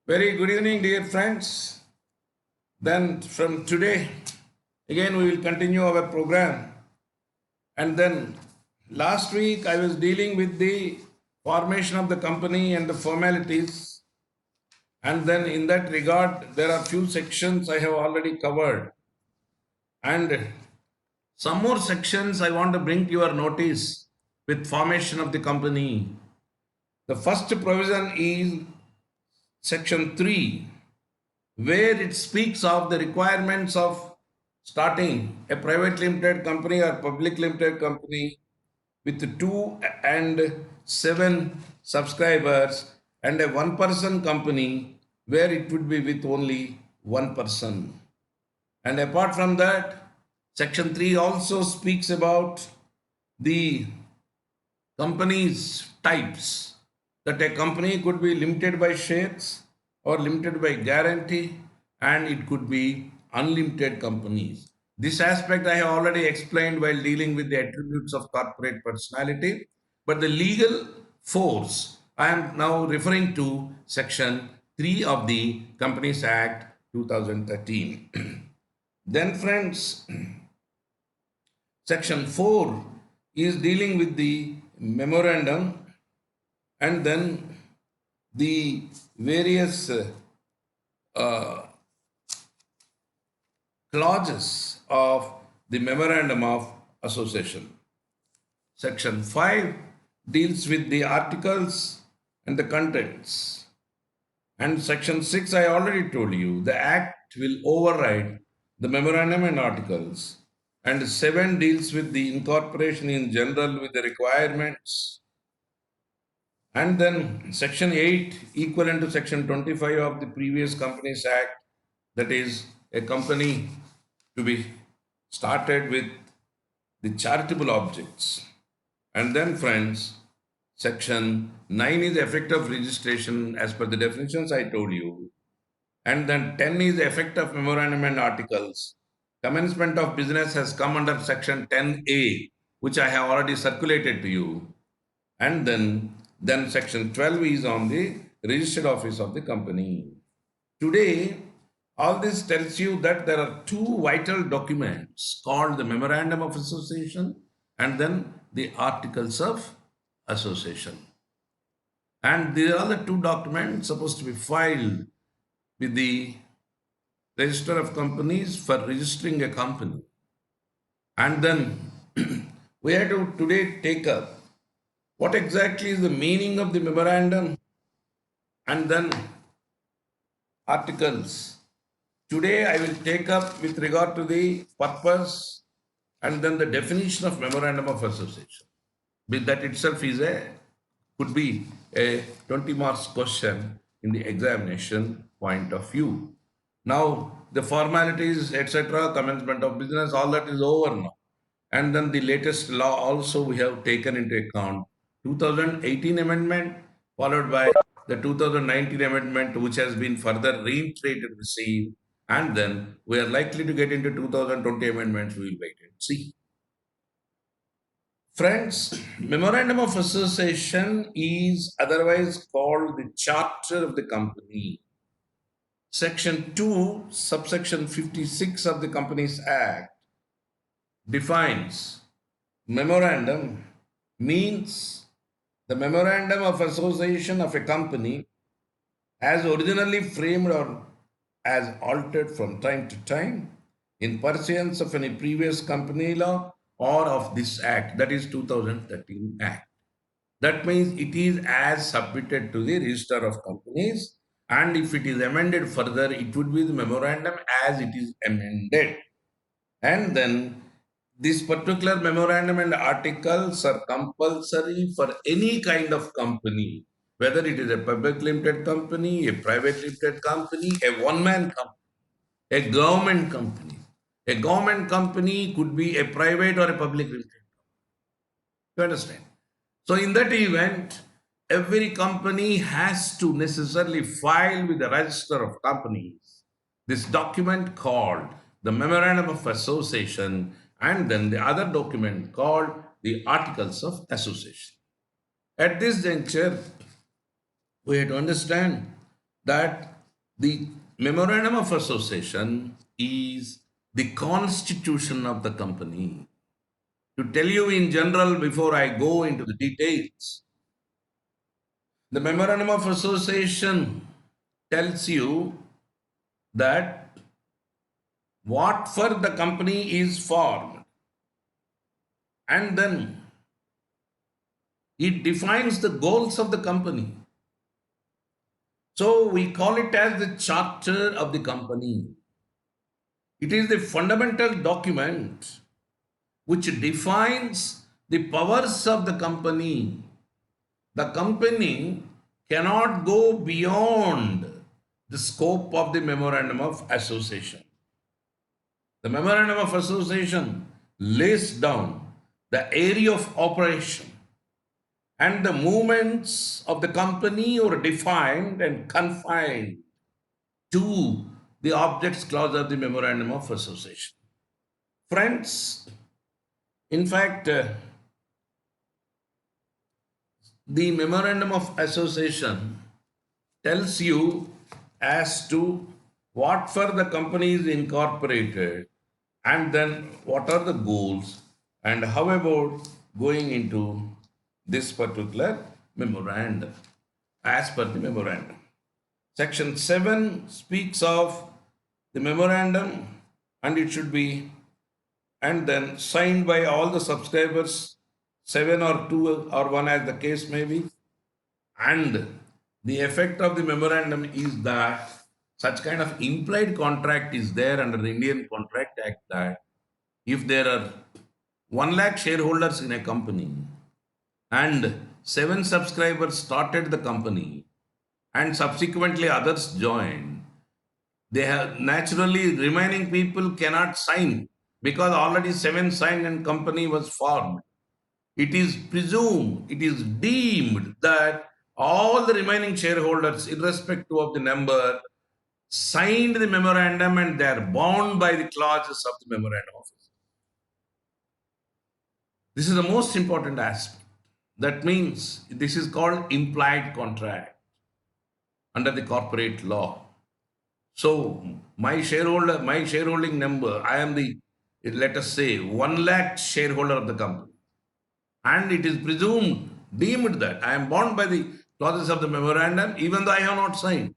Very good evening, dear friends. Then, from today, again, we will continue our program. And then, last week, I was dealing with the formation of the company and the formalities. And then, in that regard, there are few sections I have already covered. And some more sections I want to bring to your notice with formation of the company. The first provision is section 3, where it speaks of the requirements of starting a private limited company or public limited company with 2 and 7 subscribers and a one person company where it would be with only one person. And apart from that, section 3 also speaks about the companies types, that a company could be limited by shares or limited by guarantee, and it could be unlimited companies. This aspect I have already explained while dealing with the attributes of corporate personality, but the legal force I am now referring to section 3 of the Companies Act 2013. Then friends, section 4 is dealing with the memorandum, and then the various clauses of the memorandum of association. Section 5 deals with the articles and the contents. And section 6, I already told you, the act will override the memorandum and articles. And 7 deals with the incorporation in general with the requirements. And then section 8, equivalent to section 25 of the previous Companies Act, that is a company to be started with the charitable objects. And then friends, section 9 is the effect of registration as per the definitions I told you. And then 10 is the effect of memorandum and articles. Commencement of business has come under section 10A, which I have already circulated to you. And then section 12 is on the registered office of the company. Today, all this tells you that there are 2 vital documents called the Memorandum of Association and then the Articles of Association. And these are the 2 documents supposed to be filed with the Register of Companies for registering a company. And then we have to today take up what exactly is the meaning of the memorandum and then articles. Today I will take up with regard to the purpose and then the definition of memorandum of association. That itself is could be a 20 marks question in the examination point of view. Now the formalities, etc., commencement of business, all that is over now. And then the latest law also we have taken into account 2018 amendment followed by the 2019 amendment, which has been further reiterated, received, and then we are likely to get into 2020 amendments. We will wait and see. Friends, Memorandum of Association is otherwise called the Charter of the Company. Section 2, subsection 56 of the Companies Act defines memorandum means the memorandum of association of a company as originally framed or as altered from time to time in pursuance of any previous company law or of this act, that is 2013 act. That means it is as submitted to the register of companies, and if it is amended further, it would be the memorandum as it is amended. And then this particular memorandum and articles are compulsory for any kind of company, whether it is a public limited company, a private limited company, a one-man company, a government company. A government company could be a private or a public limited company. You understand? So in that event, every company has to necessarily file with the register of companies this document called the Memorandum of Association and then the other document called the Articles of Association. At this juncture, we have to understand that The memorandum of association is the constitution of the company. To tell you in general before I go into the details, the memorandum of association tells you that what for the company is formed, and then it defines the goals of the company. So we call it as the charter of the company. It is the fundamental document which defines the powers of the company. The company cannot go beyond the scope of the memorandum of association. The memorandum of association lays down the area of operation, and the movements of the company are defined and confined to the objects clause of the memorandum of association. Friends, in fact, the memorandum of association tells you as to what for the company is incorporated, and then what are the goals, and how about going into this particular memorandum as per the memorandum. Section 7 speaks of the memorandum, and it should be and then signed by all the subscribers, 7 or 2 or 1 as the case may be. And the effect of the memorandum is that such kind of implied contract is there under the Indian Contract Act, that if there are 1 lakh shareholders in a company and 7 subscribers started the company and subsequently others joined, they have naturally remaining people cannot sign because already 7 signed and company was formed. It is presumed, it is deemed that all the remaining shareholders, irrespective of the number, signed the memorandum and they are bound by the clauses of the memorandum. This is the most important aspect. That means this is called implied contract under the corporate law. So my shareholding number, I am the, let us say, 1 lakh shareholder of the company. And it is presumed, deemed that I am bound by the clauses of the memorandum, even though I have not signed.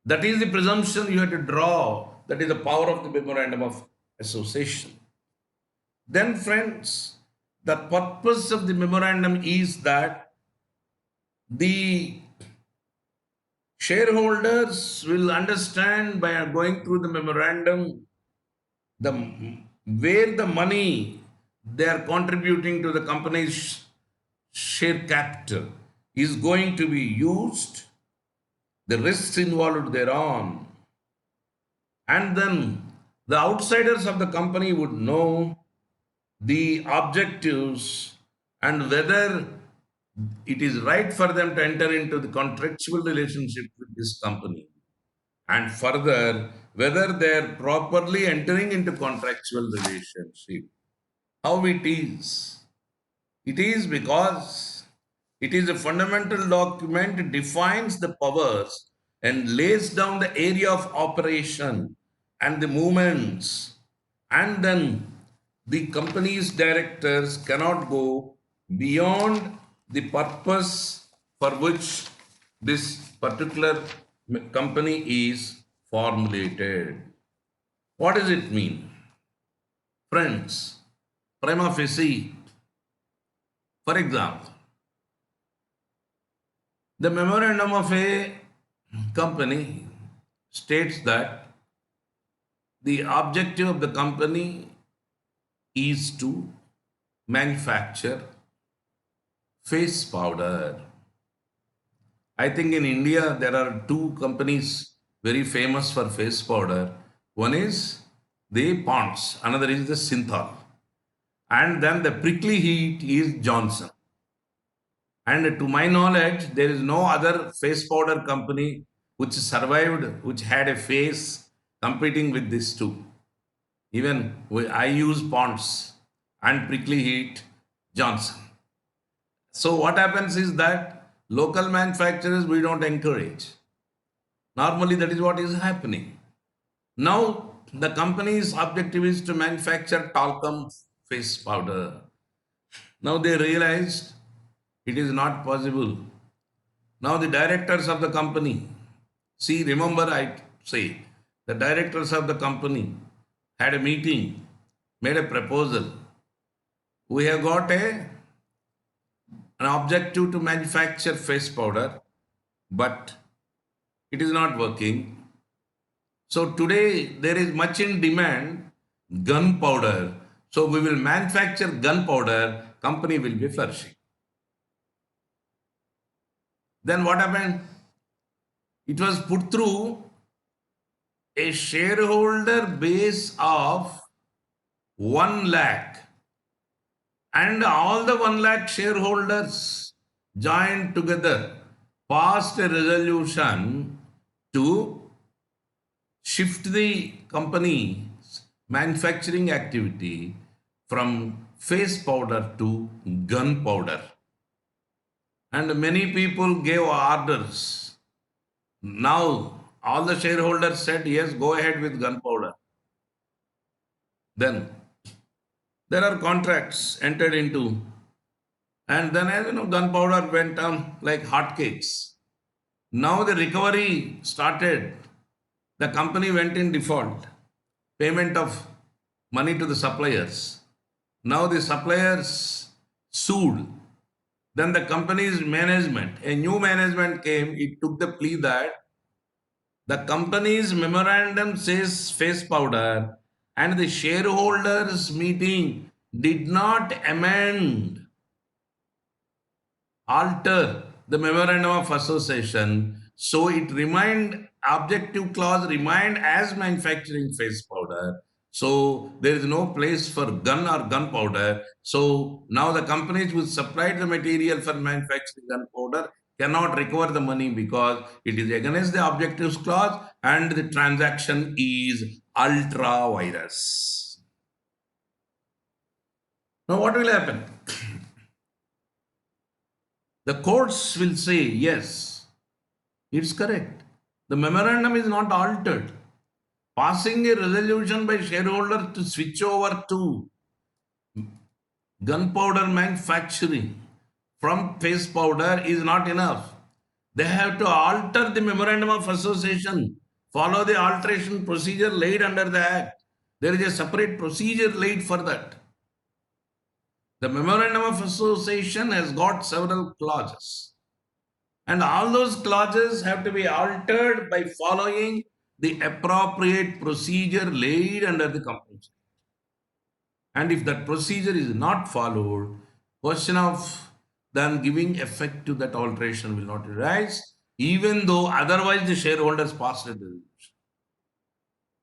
That is the presumption you have to draw. That is the power of the memorandum of association. Then, friends, the purpose of the memorandum is that the shareholders will understand by going through the memorandum the where the money they are contributing to the company's share capital is going to be used, the risks involved thereon, and then the outsiders of the company would know the objectives and whether it is right for them to enter into the contractual relationship with this company, and further whether they are properly entering into contractual relationship. How it is? It is because it is a fundamental document, defines the powers and lays down the area of operation and the movements, and then the company's directors cannot go beyond the purpose for which this particular company is formulated. What does it mean? Friends, prima facie, for example, the memorandum of a company states that the objective of the company is to manufacture face powder. I think in India there are 2 companies very famous for face powder. One is the Ponds, another is the Synthol, and then the prickly heat is Johnson. And to my knowledge, there is no other face powder company which survived, which had a face competing with these 2. Even I use Ponds and prickly heat Johnson. So what happens is that local manufacturers we don't encourage. Normally, that is what is happening. Now, the company's objective is to manufacture talcum face powder. Now they realized it is not possible. Now the directors of the company, see, remember I say, the directors of the company had a meeting, made a proposal. We have got an objective to manufacture face powder, but it is not working. So today there is much in demand gunpowder. So we will manufacture gunpowder, company will be flourishing. Then what happened? It was put through a shareholder base of 1 lakh, and all the 1 lakh shareholders joined together, passed a resolution to shift the company's manufacturing activity from face powder to gunpowder. And many people gave orders. Now, all the shareholders said, yes, go ahead with gunpowder. Then, there are contracts entered into. And then, as you know, gunpowder went on like hotcakes. Now, the recovery started. The company went in default. Payment of money to the suppliers. Now, the suppliers sued. Then the company's management, a new management came, it took the plea that the company's memorandum says face powder and the shareholders meeting did not amend, alter the memorandum of association. So it remained, objective clause remained as manufacturing face powder. So there is no place for gun or gunpowder. So now the companies which supplied the material for manufacturing gunpowder cannot recover the money because it is against the objectives clause and the transaction is ultra virus. Now what will happen? The courts will say, yes, it's correct. The memorandum is not altered. Passing a resolution by shareholder to switch over to gunpowder manufacturing from face powder is not enough. They have to alter the memorandum of association, follow the alteration procedure laid under the act. There is a separate procedure laid for that. The memorandum of association has got several clauses. And all those clauses have to be altered by following the appropriate procedure laid under the Companies Act. And if that procedure is not followed, question of then giving effect to that alteration will not arise, even though otherwise the shareholders passed a resolution.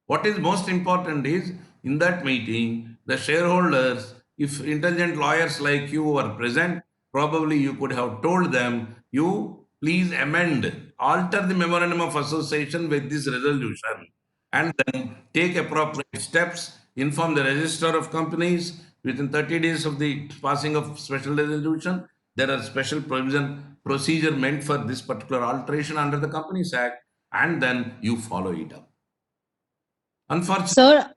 What is most important is in that meeting, the shareholders, if intelligent lawyers like you were present, probably you could have told them, you please amend, alter the memorandum of association with this resolution, and then take appropriate steps, inform the register of companies within 30 days of the passing of special resolution. There are special procedure meant for this particular alteration under the Companies Act, and then you follow it up. Sir,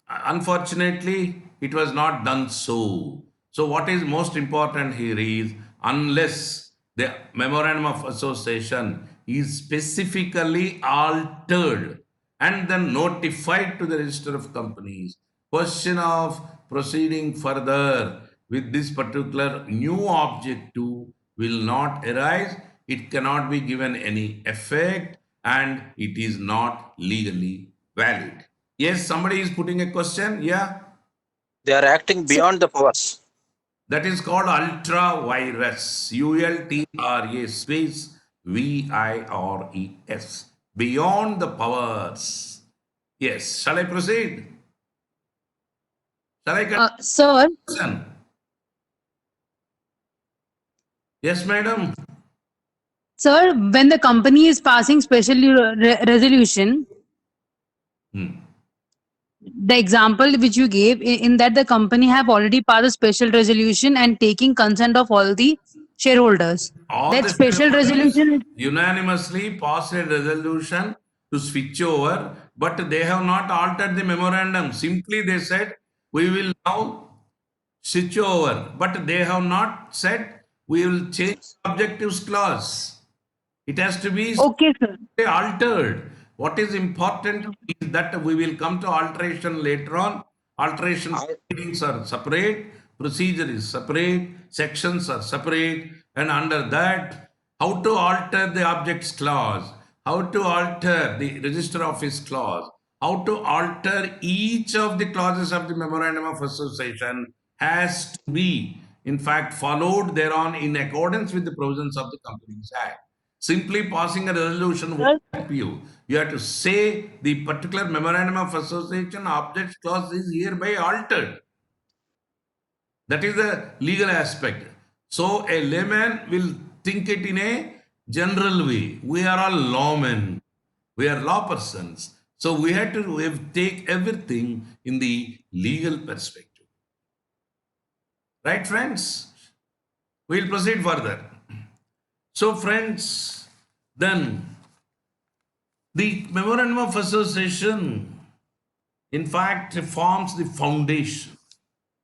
Unfortunately, it was not done so. So, what is most important here is unless the memorandum of association is specifically altered and then notified to the register of companies, question of proceeding further with this particular new objective will not arise. It cannot be given any effect and it is not legally valid. Yes, somebody is putting a question. Yeah, They are acting beyond the powers. that is called ultra virus. ULTRA space VIRES. Beyond the powers. Yes. Shall I proceed? Shall I sir, continue? Yes, madam. sir, when the company is passing special resolution, the example which you gave in that the company have already passed a special resolution and taking consent of all the shareholders. All That the special shareholders resolution. unanimously passed a resolution to switch over, but they have not altered the memorandum. Simply they said, we will now switch over, but they have not said we will change objectives clause. It has to be Okay, sir. altered. What is important is that we will come to alteration later on. Alteration I, proceedings are separate, procedure is separate, sections are separate, and under that, how to alter the objects clause, how to alter the register office clause, how to alter each of the clauses of the memorandum of association has to be, in fact, followed thereon in accordance with the provisions of the Companies Act. Simply passing a resolution won't Sir, help you. You have to say the particular memorandum of association object clause is hereby altered. That is the legal aspect. So a layman will think it in a general way. We are all lawmen. We are law persons. So we have to take everything in the legal perspective. Right, friends? We'll proceed further. So, friends, then the memorandum of association, in fact, forms the foundation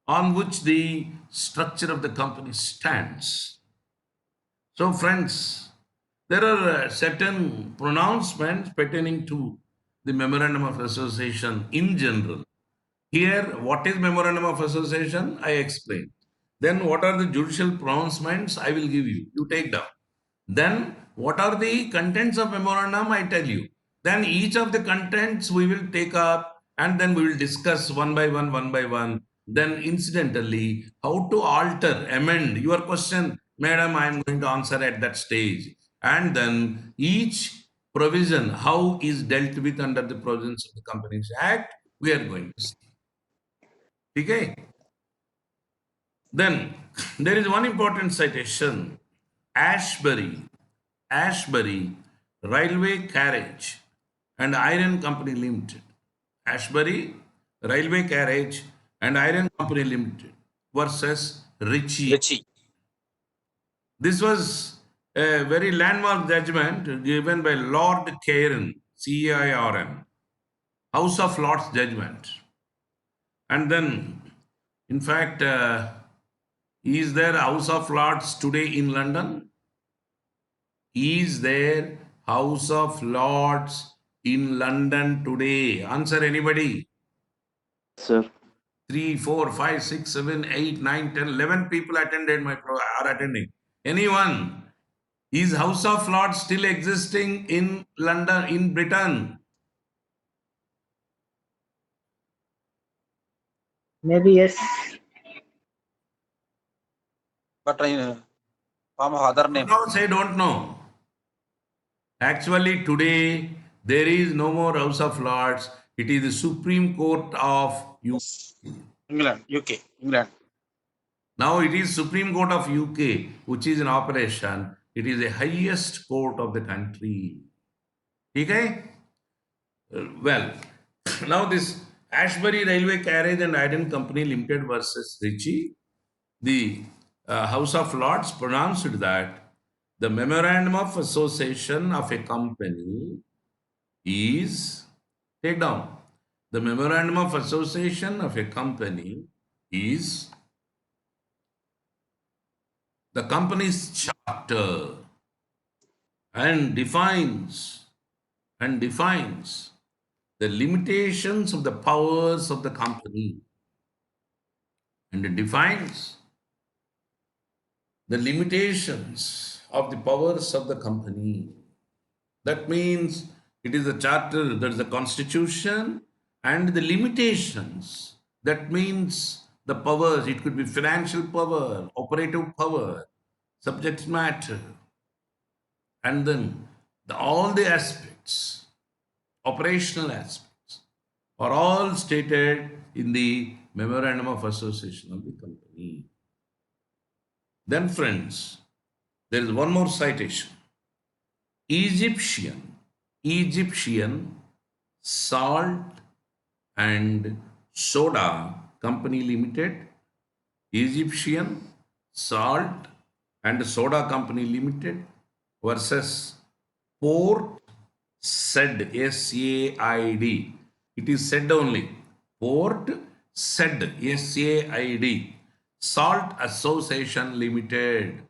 on which the structure of the company stands. So, friends, there are certain pronouncements pertaining to the memorandum of association in general. Here, what is memorandum of association? I explained. Then, what are the judicial pronouncements? I will give you. You take down. Then, what are the contents of memorandum? I tell you. Then, each of the contents we will take up and then we will discuss one by one, one by one. Then, incidentally, how to alter, amend your question, madam. I am going to answer at that stage. And then, each provision, how is dealt with under the provisions of the Companies Act, we are going to see. Okay. Then there is one important citation. Ashbury Railway Carriage and Iron Company Limited. Ashbury Railway Carriage and Iron Company Limited versus Ritchie. Richie. This was a very landmark judgment given by Lord Cairn, CAIRN, House of Lords judgment. And then, in fact, is there House of Lords today in London? Is there House of Lords in London today? Answer anybody. Sir. 3, 4, 5, 6, 7, 8, 9, 10, 11 people attended are attending. Anyone? Is House of Lords still existing in London, in Britain? Maybe yes. But in form of other name. Now say don't know. Actually, today there is no more House of Lords. It is the Supreme Court of UK. England, UK, England. Now it is Supreme Court of UK, which is in operation. It is the highest court of the country. Okay? Well, now this Ashbury Railway Carriage and Iron Company Limited versus Ritchie, the House of Lords pronounced that the memorandum of association of a company is, take down, the memorandum of association of a company is the company's charter and defines the limitations of the powers of the company, and it defines the limitations of the powers of the company. That means it is a charter, there is a constitution, and the limitations. That means the powers, it could be financial power, operative power, subject matter, and then all the aspects, operational aspects, are all stated in the memorandum of association of the company. Then, friends, there is one more citation. Egyptian Salt and Soda Company Limited, Egyptian Salt and Soda Company Limited versus Port Said, SAID. It is said only. Port Said, SAID. Salt Association Limited.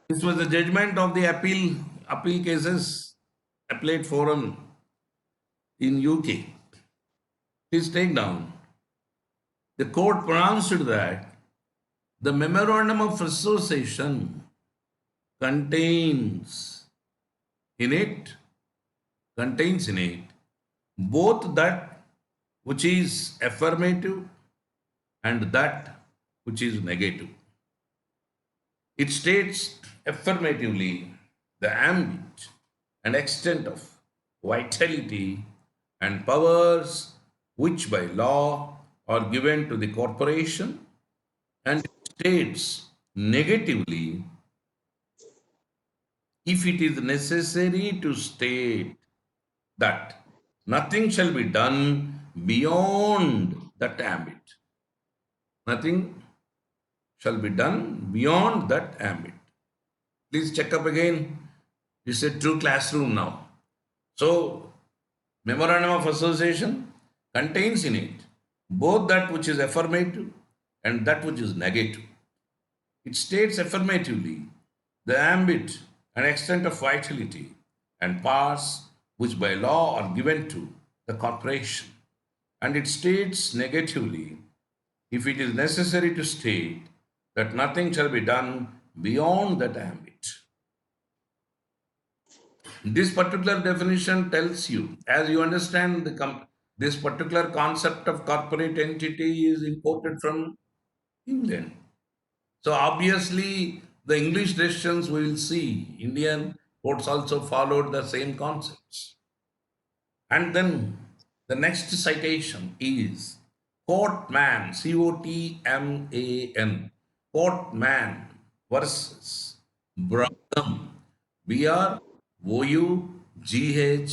This was the judgment of the appeal cases, appellate forum in UK. Please take down. The court pronounced that the memorandum of association contains in it both that which is affirmative and that which is negative. It states affirmatively the ambit and extent of vitality and powers which by law are given to the corporation, and it states negatively if it is necessary to state that nothing shall be done beyond that ambit. Nothing shall be done beyond that ambit. Please check up again. It's a true classroom now. So, Memorandum of Association contains in it both that which is affirmative and that which is negative. It states affirmatively the ambit and extent of vitality and powers which by law are given to the corporation, and it states negatively if it is necessary to state that nothing shall be done beyond that ambit. This particular definition tells you, as you understand, this particular concept of corporate entity is imported from England. So obviously, the English decisions we will see, Indian courts also followed the same concepts. And then the next citation is Courtman, Cotman, Courtman versus Brougham, Brougham, Cotman,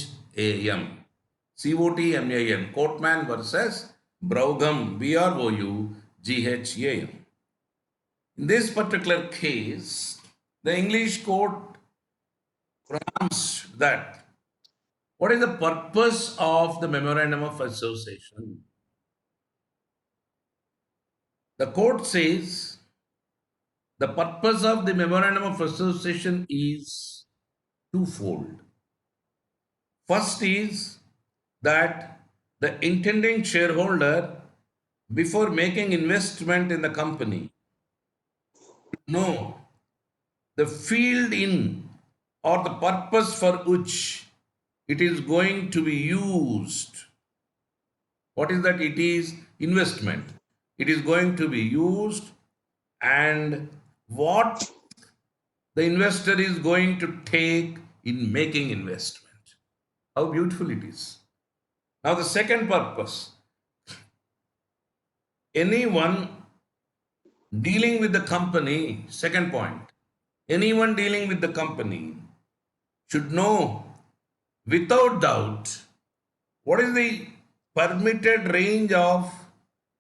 Courtman versus Brougham, Brougham. In this particular case, the English court pronounced that what is the purpose of the Memorandum of Association? The court says the purpose of the Memorandum of Association is twofold. First is that the intending shareholder, before making investment in the company, know the field in or the purpose for which it is going to be used. What is that? It is investment. It is going to be used, and what the investor is going to take in making investment. How beautiful it is. Now the second purpose, anyone dealing with the company, second point, anyone dealing with the company should know without doubt what is the permitted range of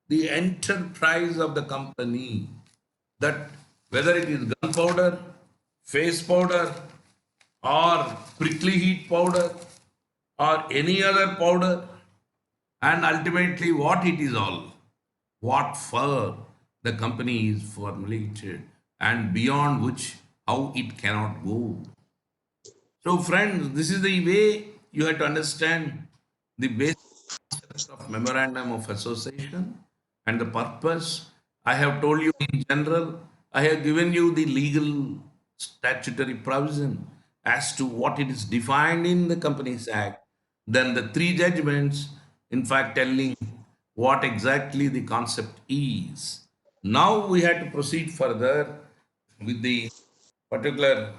the enterprise of the company, that whether it is gunpowder, face powder, or prickly heat powder, or any other powder, and ultimately what it is all, what for the company is formulated, and beyond which how it cannot go. So friends, this is the way you have to understand the basic concept of Memorandum of Association and the purpose. I have told you in general, I have given you the legal statutory provision as to what it is defined in the Companies Act, then the three judgments, in fact, telling what exactly the concept is. Now we have to proceed further with the particular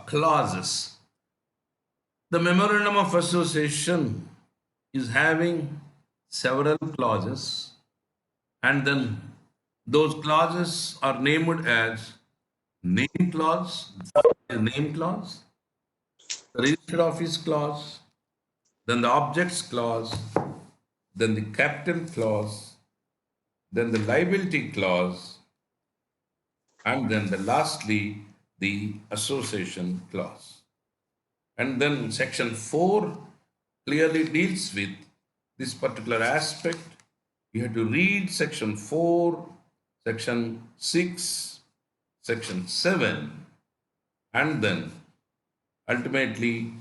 clauses. The Memorandum of Association is having several clauses, and then those clauses are named as name clause, the registered office clause, then the objects clause, then the capital clause, then the liability clause, and then lastly, the association clause. And then section 4 clearly deals with this particular aspect. You have to read section 4, section 6, section 7, and then ultimately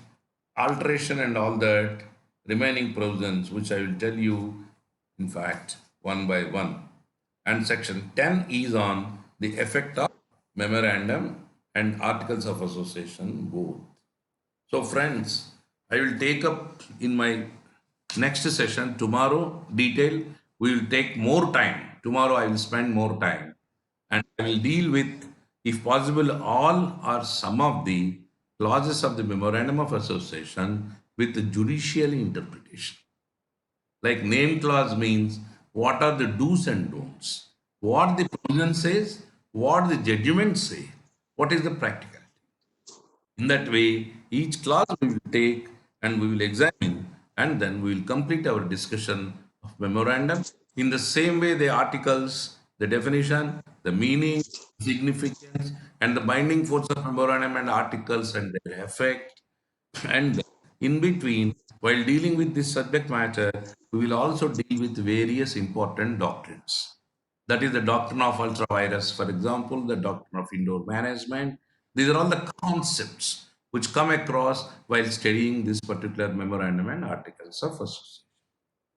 alteration and all that remaining provisions, which I will tell you, in fact, one by one. And section 10 is on the effect of memorandum and articles of association both. So, friends, I will take up in my next session tomorrow detail. We will take more time. Tomorrow, I will spend more time and I will deal with, if possible, all or some of the clauses of the memorandum of association with the judicial interpretation. Like name clause means what are the do's and don'ts, what the provision says, what the judgment say, what is the practicality. In that way, each clause we will take and we will examine, and then we will complete our discussion of memorandum. In the same way, the articles, the definition, the meaning, significance, and the binding force of memorandum and articles and their effect. And in between, while dealing with this subject matter, we will also deal with various important doctrines. That is the doctrine of ultravirus, for example, the doctrine of indoor management. These are all the concepts which come across while studying this particular memorandum and articles of association.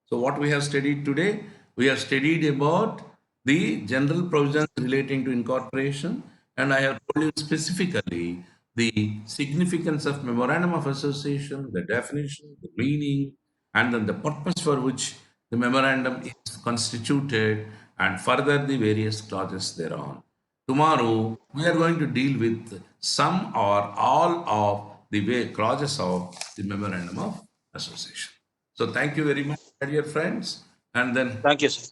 So, what we have studied today, we have studied about the general provisions relating to incorporation, and I have told you specifically the significance of memorandum of association, the definition, the meaning, and then the purpose for which the memorandum is constituted, and further the various clauses thereon. Tomorrow, we are going to deal with some or all of the clauses of the memorandum of association. So, thank you very much, my dear friends, and then Thank you, sir.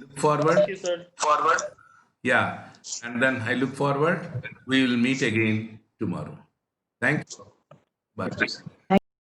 look forward. Yeah, and then I look forward. We will meet again tomorrow. Thank you. Bye.